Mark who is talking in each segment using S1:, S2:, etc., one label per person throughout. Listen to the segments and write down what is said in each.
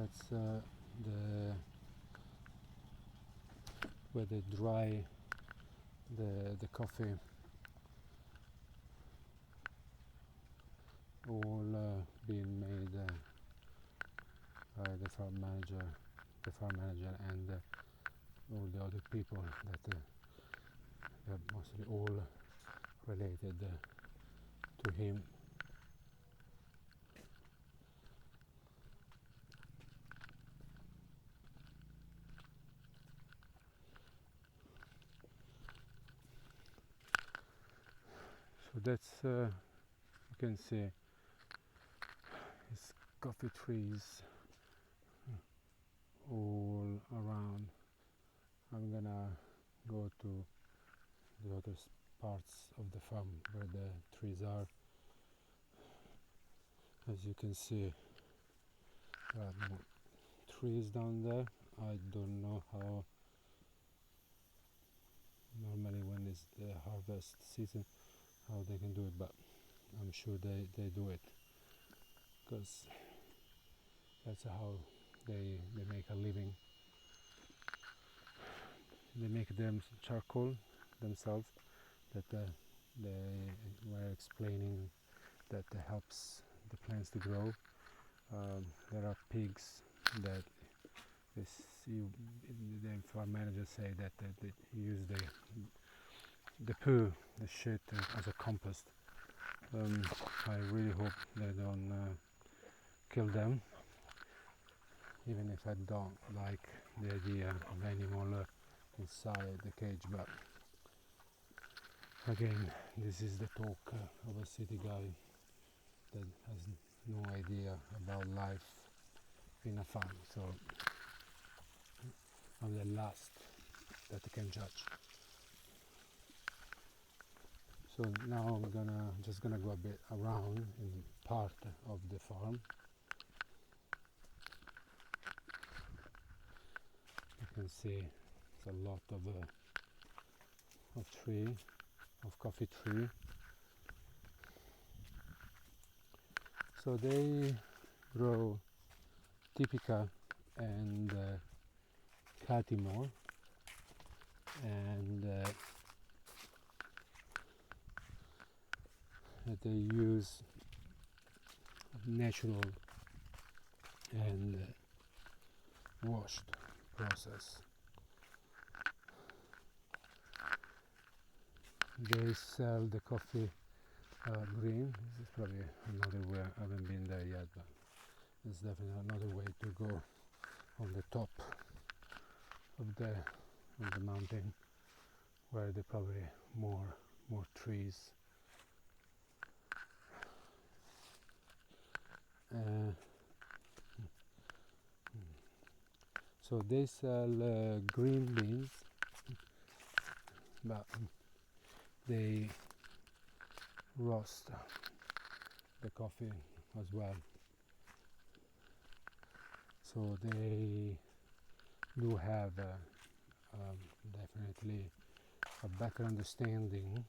S1: That's the where they dry the coffee, all being made by the farm manager and all the other people that are mostly all related to him. So that's you can see it's coffee trees all around. I'm gonna go to the other parts of the farm where the trees are. As you can see, there are more trees down there. I don't know how normally when is the harvest season how they can do it, but I'm sure they do it because that's how they make a living. They make them charcoal themselves that they were explaining that helps the plants to grow. There are pigs that the farm managers say that they use the poo, the shit as a compost. I really hope they don't kill them, even if I don't like the idea of animal inside the cage. But again, this is the talk of a city guy that has no idea about life in a farm, so I'm the last that I can judge. So now I'm just gonna go a bit around in part of the farm. You can see it's a lot of coffee tree. So they grow Typica and Catimore, and they use natural and washed process. They sell the coffee green. This is probably another way. I haven't been there yet, but it's definitely another way to go on the top of the mountain, where there probably more trees. So they sell green beans, but they roast the coffee as well. So they do have definitely a better understanding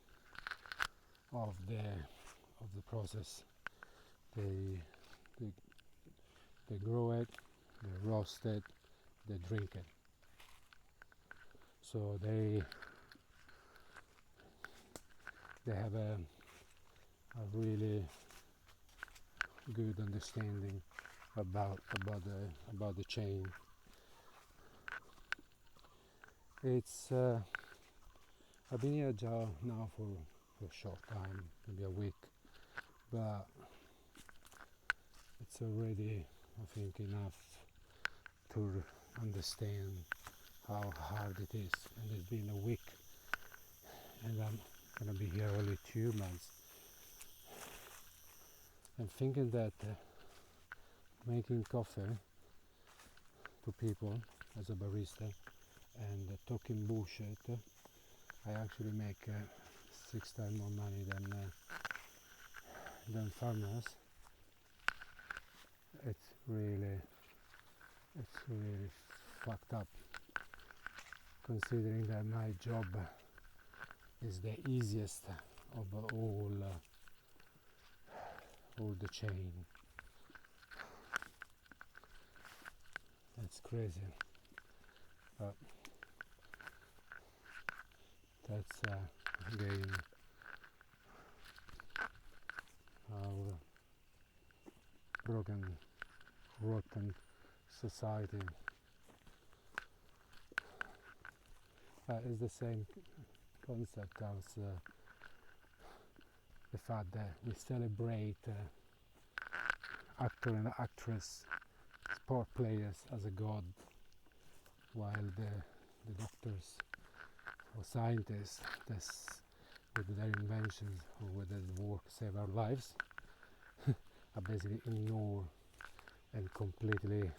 S1: of the process. They grow it, they roast it, they drink it. So they have a really good understanding about the chain. It's I've been here now for a short time, maybe a week, but it's already, I think, enough to understand how hard it is. And it's been a week, and I'm gonna be here only 2 months. I'm thinking that making coffee to people as a barista and talking bullshit, I actually make 6 times more money than farmers. It's really fucked up, considering that my job is the easiest of all the chain. it's crazy. But that's again our broken, rotten society. It's the same concept as the fact that we celebrate actor and actress, sport players as a god, while the doctors or scientists with their inventions or with their work save our lives are basically ignore and completely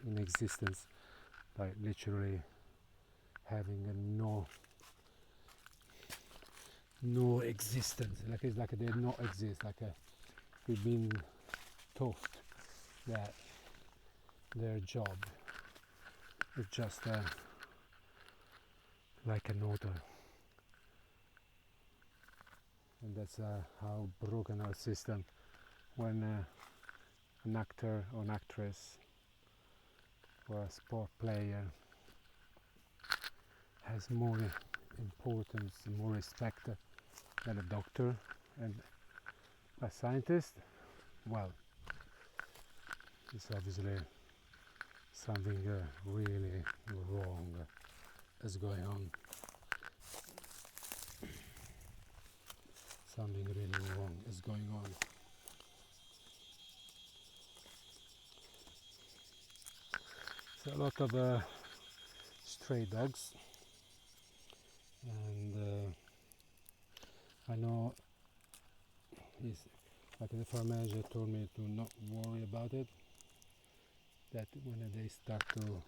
S1: in existence, like literally having a no existence, like it's like they not exist, like we've been taught that their job is just like an order, and that's how broken our system. When an actor or an actress or a sport player has more importance, more respect than a doctor and a scientist, well, it's obviously something really wrong is going on. Something really wrong is going on. So a lot of stray dogs, and I know like the farm manager told me to not worry about it, that when they start to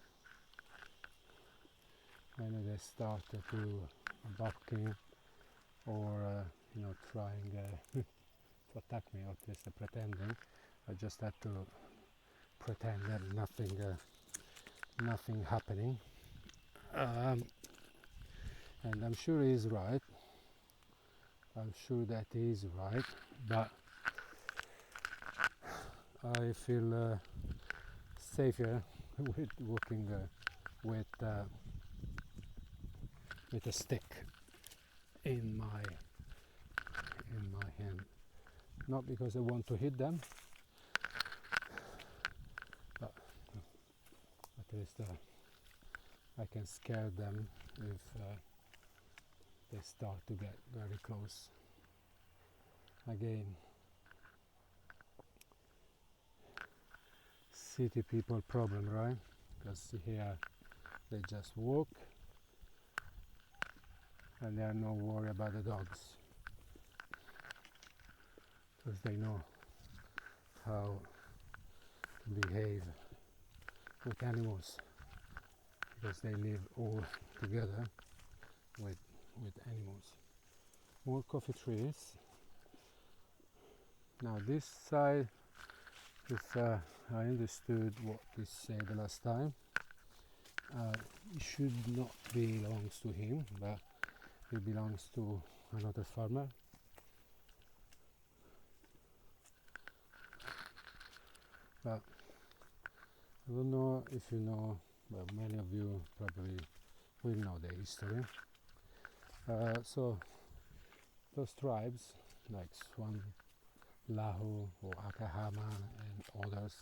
S1: barking or trying to attack me, or at least pretending, I just had to pretend that nothing happening, and I'm sure he's right. I'm sure that he is right, but I feel safer with walking with a stick in my hand. Not because I want to hit them, but at least I can scare them if they start to get very close. Again, city people problem, right? Because here they just walk and they are no worry about the dogs, because they know how to behave with animals, because they live all together with animals. More coffee trees. Now this side, if I understood what he said the last time, it should not belongs to him, but it belongs to another farmer. But I don't know if you know, but many of you probably will know the history. So those tribes like Swan, Lahu or Akahama and others,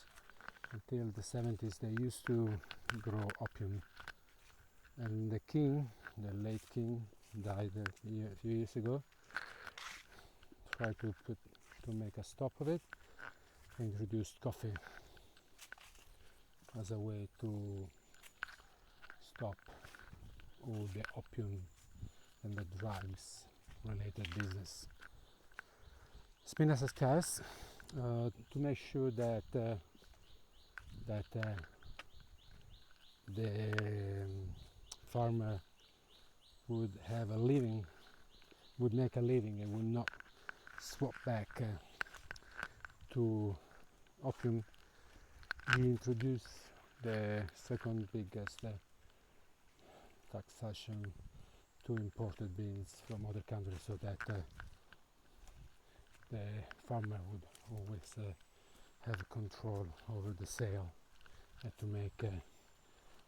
S1: until the 70s they used to grow opium, and the king, the late king, died a few years ago, tried to make a stop of it, introduced coffee as a way to stop all the opium and the drugs related business. Spinners as cars, to make sure that the farmer would have a living, would make a living, and would not swap back to opium. He introduced the second biggest taxation to imported beans from other countries, so that the farmer would always have control over the sale and to make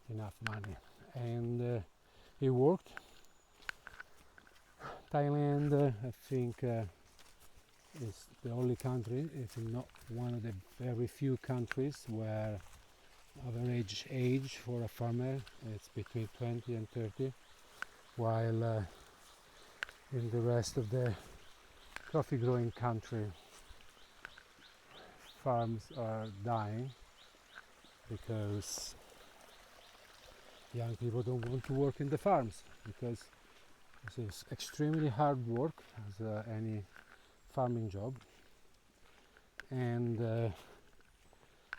S1: enough money. And it worked. Thailand, I think, is the only country, if not one of the very few countries, where average age for a farmer is between 20 and 30, while in the rest of the coffee growing country, farms are dying because young people don't want to work in the farms, because this is extremely hard work, as any farming job, and there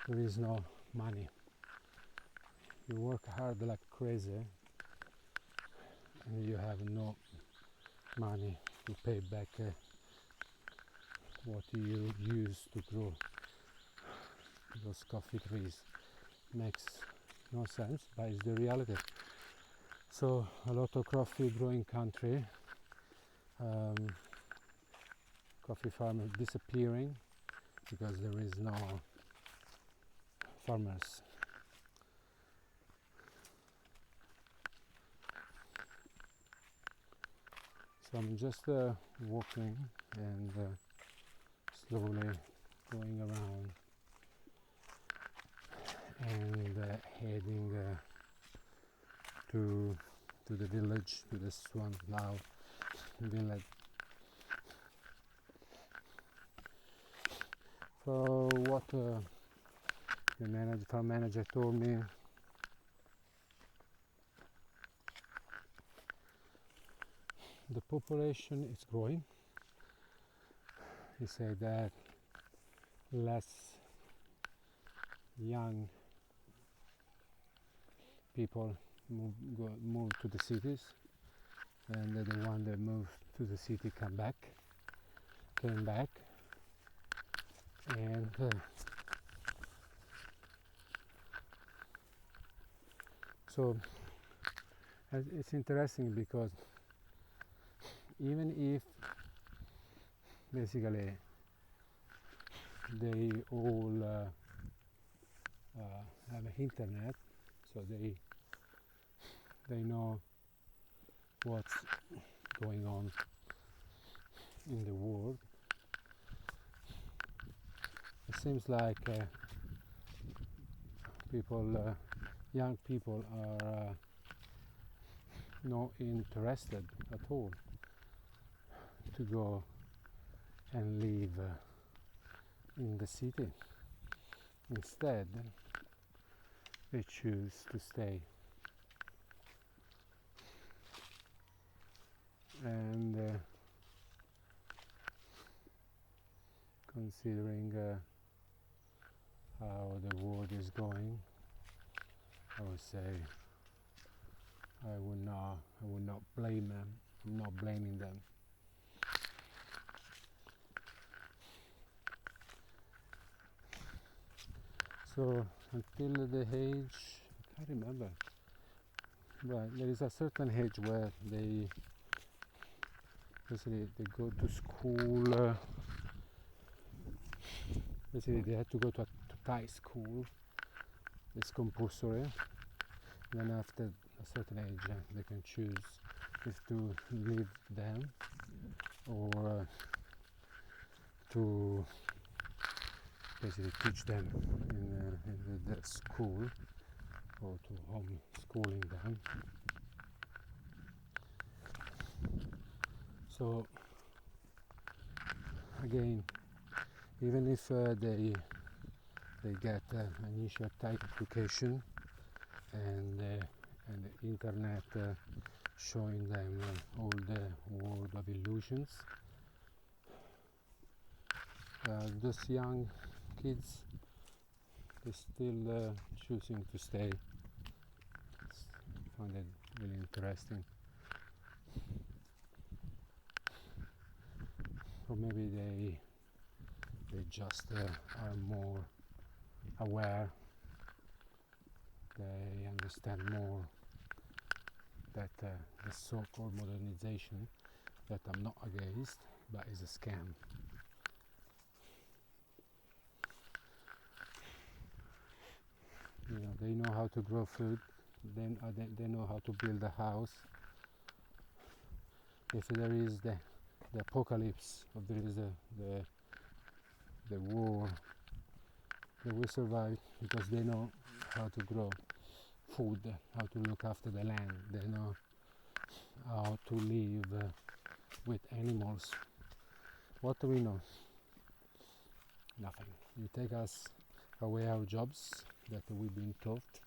S1: is no money. You work hard like crazy and you have no money to pay back what you use to grow those coffee trees. Makes no sense, but it's the reality. So a lot of coffee growing country, coffee farmers disappearing because there is no farmers. So I'm just walking and slowly going around and heading to the village, to this one, Lahu village. So what the farm manager told me, the population is growing. He said that less young people move to the cities, and the one that moved to the city came back, and so it's interesting because even if basically they all have internet, so they know what's going on in the world. It seems like young people are not interested at all to go and live in the city. Instead, they choose to stay. And considering how the world is going, I would say I would not blame them. I'm not blaming them. So until the age, I can't remember, but there is a certain age where they go to school. Basically, they have to go to Thai school. It's compulsory. Then after a certain age, they can choose if to leave them or to basically teach them in the school, or to homeschooling them. So again, even if they get an initial Thai education and the internet showing them all the world of illusions, those young kids, they're still choosing to stay. I find it really interesting. Or maybe they just are more aware. They understand more that the so-called modernization, that I'm not against, but is a scam. They know how to grow food. They know how to build a house. If there is the apocalypse, or there is the war, they will survive because they know how to grow food, how to look after the land. They know how to live with animals. What do we know? Nothing. You take us away our jobs that we've been taught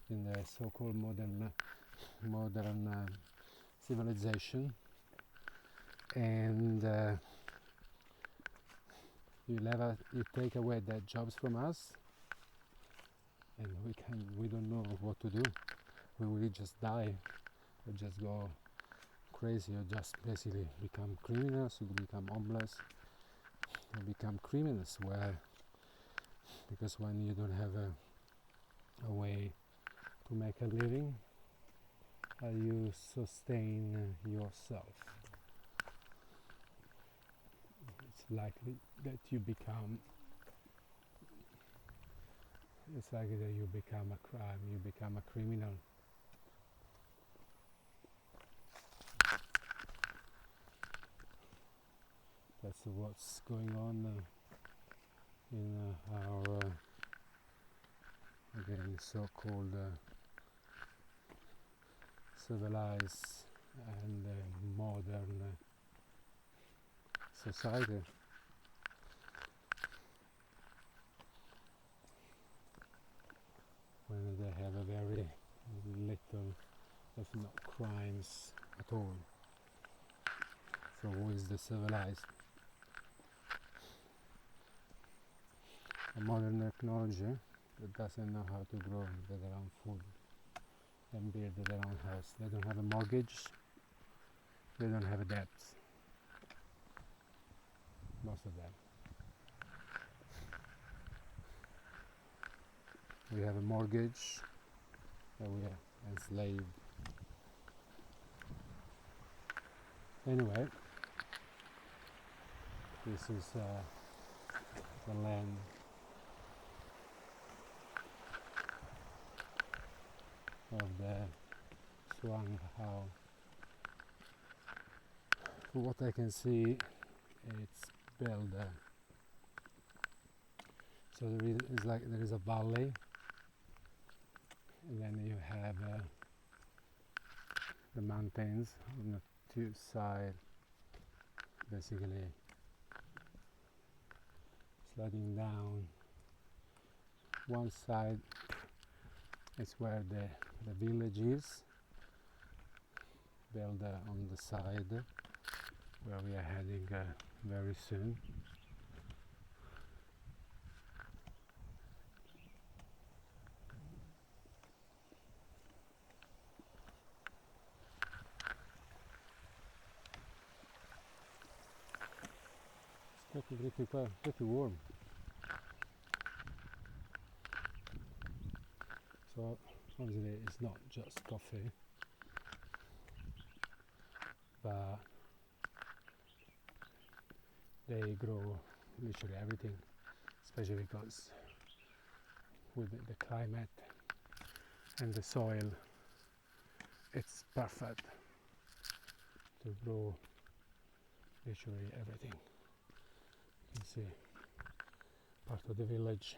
S1: in the so-called modern civilization, and you take away their jobs from us, and we don't know what to do. We will just die, or just go crazy, or just basically become criminals, or become homeless, or become criminals. Because when you don't have a way to make a living, you sustain yourself, it's likely that you become a crime, you become a criminal. That's what's going on in our again so-called civilized and modern society. When they have a very little, if not crimes at all. So who is the civilized? A modern technology that doesn't know how to grow their own food and build their own house. They don't have a mortgage, they don't have a debt. Most of them. We have a mortgage, and we are enslaved. Anyway, this is the land of the Chuang Hao. From what I can see, it's built. So there is a valley, and then you have the mountains on the two sides, basically sliding down. One side is where the village is, built on the side where we are heading very soon. It's pretty warm. So obviously it's not just coffee, but they grow literally everything, especially because with the climate and the soil, it's perfect to grow literally everything. You can see part of the village